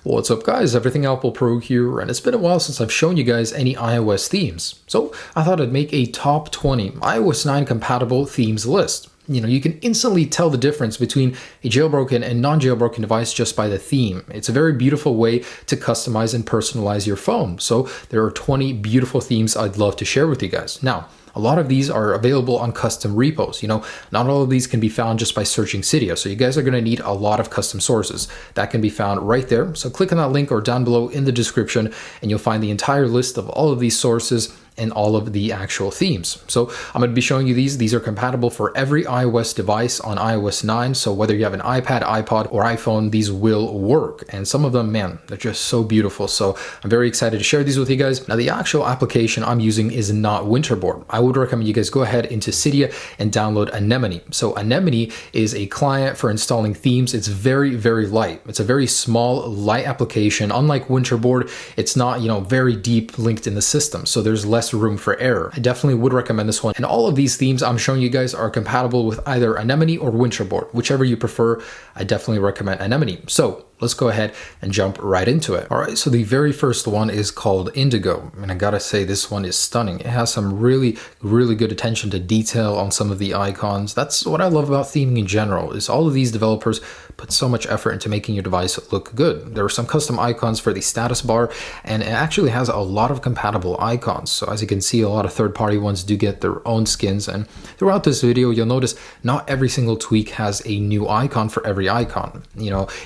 What's up guys, Everything Apple Pro here, and it's been a while since I've shown you guys any iOS themes. So I thought I'd make a top 20 iOS 9 compatible themes list. You can instantly tell the difference between a jailbroken and non-jailbroken device just by the theme. It's a very beautiful way to customize and personalize your phone. So there are 20 beautiful themes I'd love to share with you guys. Now, a lot of these are available on custom repos. Not all of these can be found just by searching Cydia. So you guys are going to need a lot of custom sources. That can be found right there. So click on that link or down below in the description, and you'll find the entire list of all of these sources and all of the actual themes. So I'm going to be showing you these. These are compatible for every iOS device on iOS 9. So whether you have an iPad, iPod, or iPhone, these will work. And some of them, man, they're just so beautiful. So I'm very excited to share these with you guys. Now, the actual application I'm using is not Winterboard. I would recommend you guys go ahead into Cydia and download Anemone. So Anemone is a client for installing themes. It's very, very light. It's a very small, light application. Unlike Winterboard, it's not, very deep linked in the system. So there's less room for error. I definitely would recommend this one. And all of these themes I'm showing you guys are compatible with either Anemone or Winterboard. Whichever you prefer, I definitely recommend Anemone. So let's go ahead and jump right into it. All right, so the very first one is called Indigo. And I gotta say, this one is stunning. It has some really, really good attention to detail on some of the icons. That's what I love about theming in general, is all of these developers put so much effort into making your device look good. There are some custom icons for the status bar, and it actually has a lot of compatible icons. So as you can see, a lot of third-party ones do get their own skins. And throughout this video, you'll notice not every single tweak has a new icon for every icon.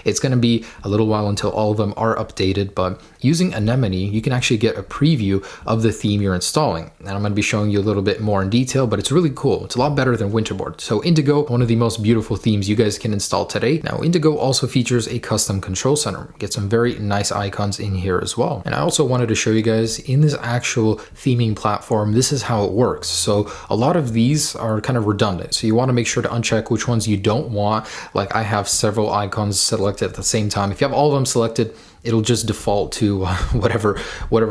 It's gonna be a little while until all of them are updated, but using Anemone, you can actually get a preview of the theme you're installing. And I'm going to be showing you a little bit more in detail, but it's really cool. It's a lot better than Winterboard. So Indigo, one of the most beautiful themes you guys can install today. Now, Indigo also features a custom control center. Get some very nice icons in here as well. And I also wanted to show you guys in this actual theming platform, this is how it works. So a lot of these are kind of redundant. So you want to make sure to uncheck which ones you don't want. Like I have several icons selected at the same time. If you have all of them selected, it'll just default to whatever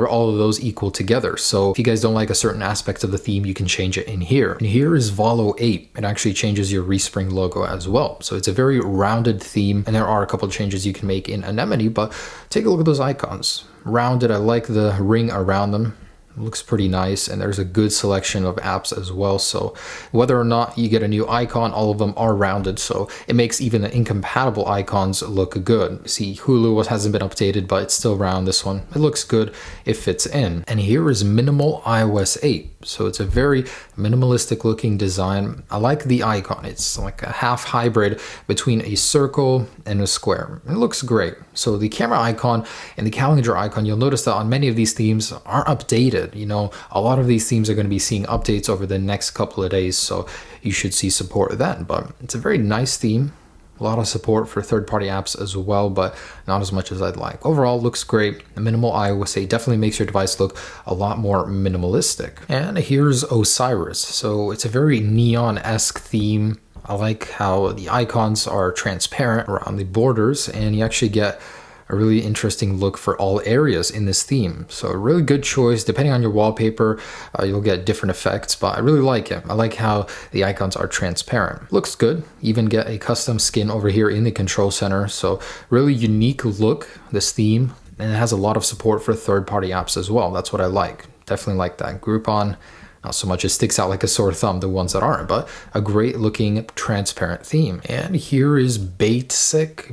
all of those equal together. So if you guys don't like a certain aspect of the theme, you can change it in here. And here is Volo 8. It actually changes your Respring logo as well. So it's a very rounded theme, and there are a couple of changes you can make in Anemone, but take a look at those icons. Rounded, I like the ring around them. It looks pretty nice, and there's a good selection of apps as well. So whether or not you get a new icon, all of them are rounded, so it makes even the incompatible icons look good. See, Hulu hasn't been updated, but it's still round. This one, it looks good, it fits in. And here is Minimal iOS 8. So it's a very minimalistic looking design. I like the icon. It's like a half hybrid between a circle and a square. It looks great. So the camera icon and the calendar icon, you'll notice that on many of these themes aren't updated. A lot of these themes are going to be seeing updates over the next couple of days, so you should see support then. But it's a very nice theme. A lot of support for third-party apps as well, but not as much as I'd like. Overall, looks great. The Minimal iOS 8 definitely makes your device look a lot more minimalistic. And here's Osiris. So it's a very neon-esque theme. I like how the icons are transparent around the borders, and you actually get a really interesting look for all areas in this theme. So a really good choice. Depending on your wallpaper, you'll get different effects, but I really like it. I like how the icons are transparent. Looks good. Even get a custom skin over here in the control center. So really unique look, this theme, and it has a lot of support for third-party apps as well. That's what I like. Definitely like that. Groupon, not so much it sticks out like a sore thumb, the ones that aren't, but a great looking transparent theme. And here is Basic.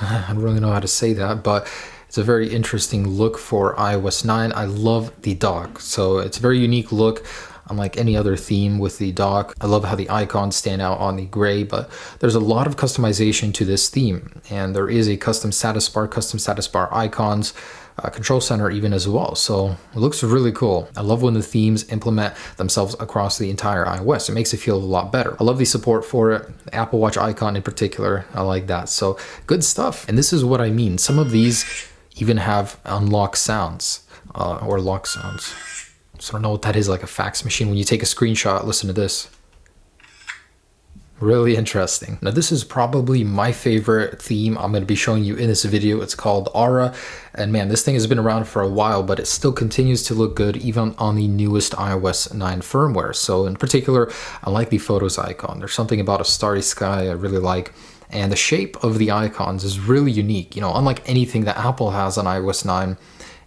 I don't really know how to say that, but it's a very interesting look for iOS 9. I love the dock. So it's a very unique look, unlike any other theme with the dock. I love how the icons stand out on the gray, but there's a lot of customization to this theme. And there is a custom status bar icons, control center even as well. So it looks really cool. I love when the themes implement themselves across the entire iOS. It makes it feel a lot better. I love the support for it. The Apple Watch icon in particular, I like that. So good stuff. And this is what I mean. Some of these even have unlock sounds or lock sounds. So I don't know what that is, like a fax machine. When you take a screenshot, listen to this. Really interesting. Now this is probably my favorite theme I'm going to be showing you in this video. It's called Aura, and man, this thing has been around for a while, but it still continues to look good even on the newest iOS 9 firmware. So in particular, I like the photos icon. There's something about a starry sky I really like, And the shape of the icons is really unique, you know, unlike anything that Apple has on iOS 9.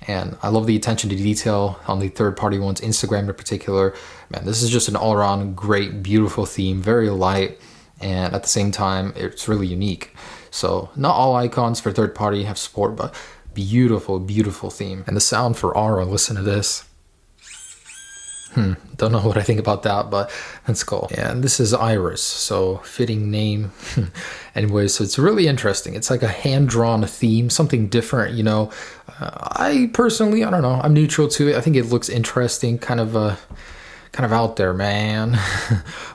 And I love the attention to detail on the third-party ones, Instagram in particular. Man, this is just an all-around great, beautiful theme, very light, and at the same time, it's really unique. So not all icons for third-party have support, but beautiful, beautiful theme. And the sound for Aura, listen to this. Don't know what I think about that, but that's cool. And this is Iris, so fitting name. Anyway, so it's really interesting. It's like a hand-drawn theme, something different, you know. I personally, I don't know, I'm neutral to it. I think it looks interesting, kind of out there, man.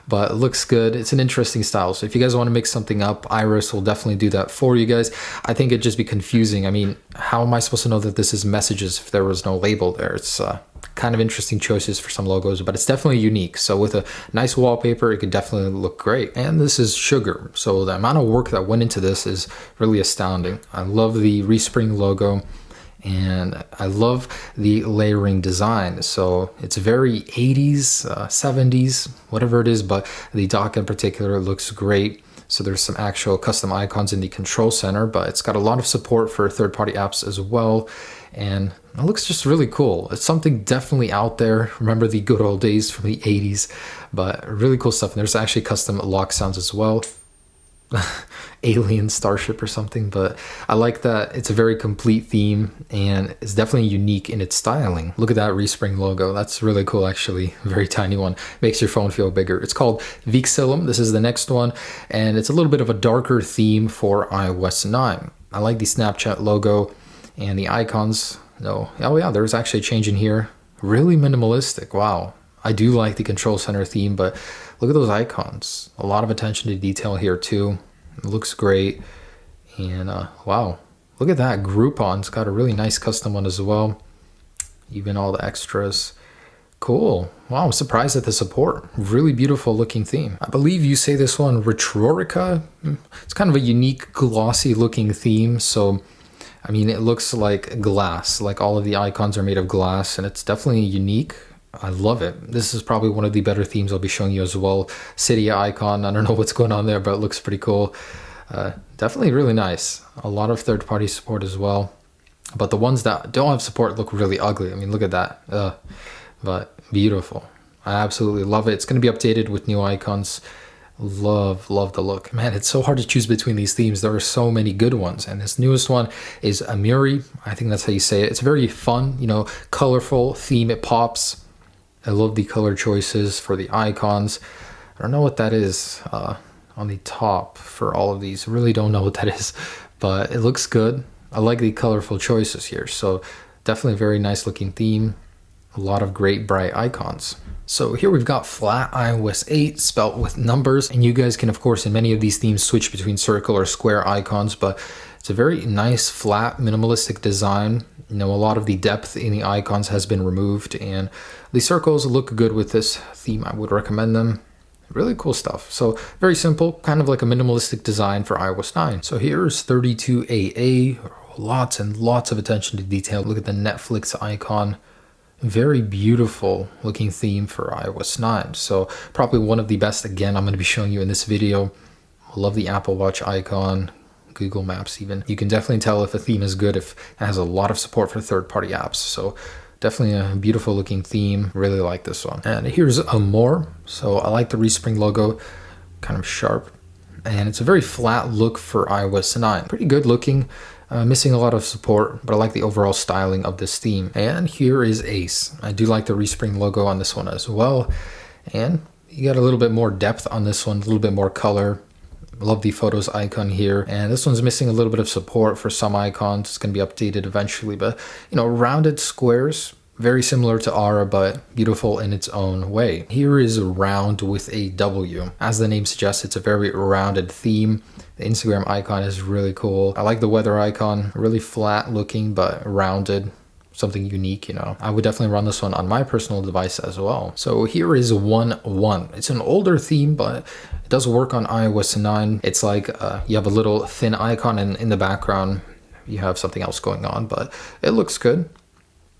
But it looks good. It's an interesting style. So if you guys want to mix something up, Iris will definitely do that for you guys. I think it'd just be confusing. I mean, how am I supposed to know that this is messages if there was no label there? It's kind of interesting choices for some logos, but it's definitely unique. So with a nice wallpaper, it could definitely look great. And this is Sugar. So the amount of work that went into this is really astounding. I love the Respring logo. And I love the layering design. So it's very 80s, 70s, whatever it is, but the dock in particular looks great. So there's some actual custom icons in the control center, but it's got a lot of support for third-party apps as well. And it looks just really cool. It's something definitely out there. Remember the good old days from the 80s, but really cool stuff. And there's actually custom lock sounds as well. Alien starship or something, but I like that it's a very complete theme and it's definitely unique in its styling. Look at that Respring logo. That's really cool, actually. Very tiny one. Makes your phone feel bigger. It's called Vixillum. This is the next one, and it's a little bit of a darker theme for iOS 9. I like the Snapchat logo and the icons. No, oh yeah, there's actually a change in here. Really minimalistic. Wow. I do like the control center theme, but look at those icons. A lot of attention to detail here too. It looks great. And wow, look at that. Groupon's got a really nice custom one as well. Even all the extras. Cool. Wow, I'm surprised at the support. Really beautiful looking theme. I believe you say this one Retrorica. It's kind of a unique glossy looking theme. So, I mean, it looks like glass. Like all of the icons are made of glass, and it's definitely unique. I love it. This is probably one of the better themes I'll be showing you as well. Cydia icon. I don't know what's going on there, but it looks pretty cool. Definitely really nice. A lot of third-party support as well. But the ones that don't have support look really ugly. I mean, look at that. But beautiful. I absolutely love it. It's going to be updated with new icons. Love the look. Man, it's so hard to choose between these themes. There are so many good ones. And this newest one is Amiri. I think that's how you say it. It's very fun, you know, colorful theme. It pops. I love the color choices for the icons. I don't know what that is on the top for all of these. I really don't know what that is, but it looks good. I like the colorful choices here. So definitely a very nice looking theme. A lot of great bright icons. So here we've got flat iOS 8 spelt with numbers, and you guys can of course in many of these themes switch between circle or square icons, but it's a very nice flat minimalistic design. You know, a lot of the depth in the icons has been removed, and the circles look good with this theme. I would recommend them. Really cool stuff. So very simple, kind of like a minimalistic design for iOS 9. So here's 32AA, lots and lots of attention to detail. Look at the Netflix icon. Very beautiful looking theme for iOS 9. So probably one of the best, again, I'm going to be showing you in this video. Love the Apple Watch icon, Google Maps even. You can definitely tell if a theme is good if it has a lot of support for third-party apps. So definitely a beautiful looking theme. Really like this one. And here's Amor. So I like the Respring logo, kind of sharp. And it's a very flat look for iOS 9. Pretty good looking. Missing a lot of support, but I like the overall styling of this theme. And here is Ace. I do like the Respring logo on this one as well. And you got a little bit more depth on this one, a little bit more color. Love the photos icon here. And this one's missing a little bit of support for some icons. It's going to be updated eventually, but you know, rounded squares, very similar to Aura, but beautiful in its own way. Here is round with a W. As the name suggests, it's a very rounded theme. The Instagram icon is really cool. I like the weather icon, really flat looking, but rounded. Something unique, you know. I would definitely run this one on my personal device as well. So here is 1.1. It's an older theme, but it does work on iOS 9. It's like you have a little thin icon, and in the background, you have something else going on, but it looks good.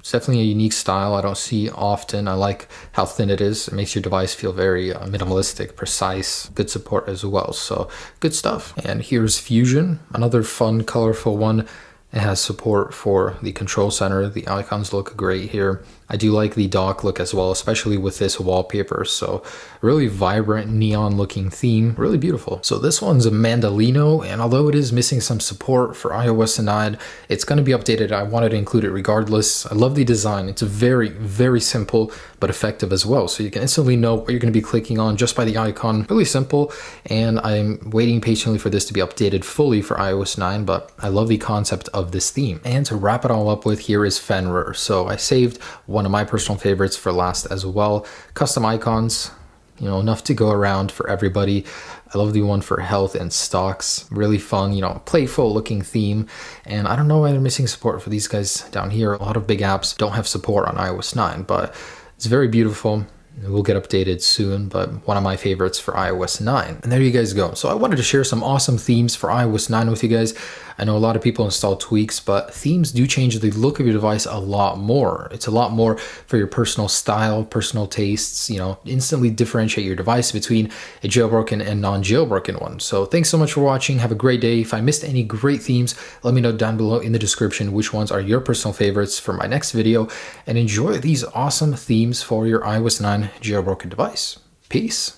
It's definitely a unique style I don't see often. I like how thin it is. It makes your device feel very minimalistic, precise, good support as well. So good stuff. And here's Fusion, another fun, colorful one. It has support for the control center. The icons look great here. I do like the dock look as well, especially with this wallpaper. So really vibrant neon looking theme, really beautiful. So this one's a Mandolino, and although it is missing some support for iOS 9, it's going to be updated. I wanted to include it regardless. I love the design. It's very, very simple, but effective as well. So you can instantly know what you're going to be clicking on just by the icon. Really simple, and I'm waiting patiently for this to be updated fully for iOS 9, but I love the concept of this theme. And to wrap it all up with, here is Fenrir. So I saved one of my personal favorites for last as well. Custom icons, you know, enough to go around for everybody. I love the one for health and stocks. Really fun, you know, playful looking theme. And I don't know why they're missing support for these guys down here. A lot of big apps don't have support on iOS 9, but it's very beautiful. It will get updated soon, but one of my favorites for iOS 9. And there you guys go. So I wanted to share some awesome themes for iOS 9 with you guys. I know a lot of people install tweaks, but themes do change the look of your device a lot more. It's a lot more for your personal style, personal tastes, you know, instantly differentiate your device between a jailbroken and non-jailbroken one. So thanks so much for watching. Have a great day. If I missed any great themes, let me know down below in the description which ones are your personal favorites for my next video, and enjoy these awesome themes for your iOS 9 jailbroken device. Peace.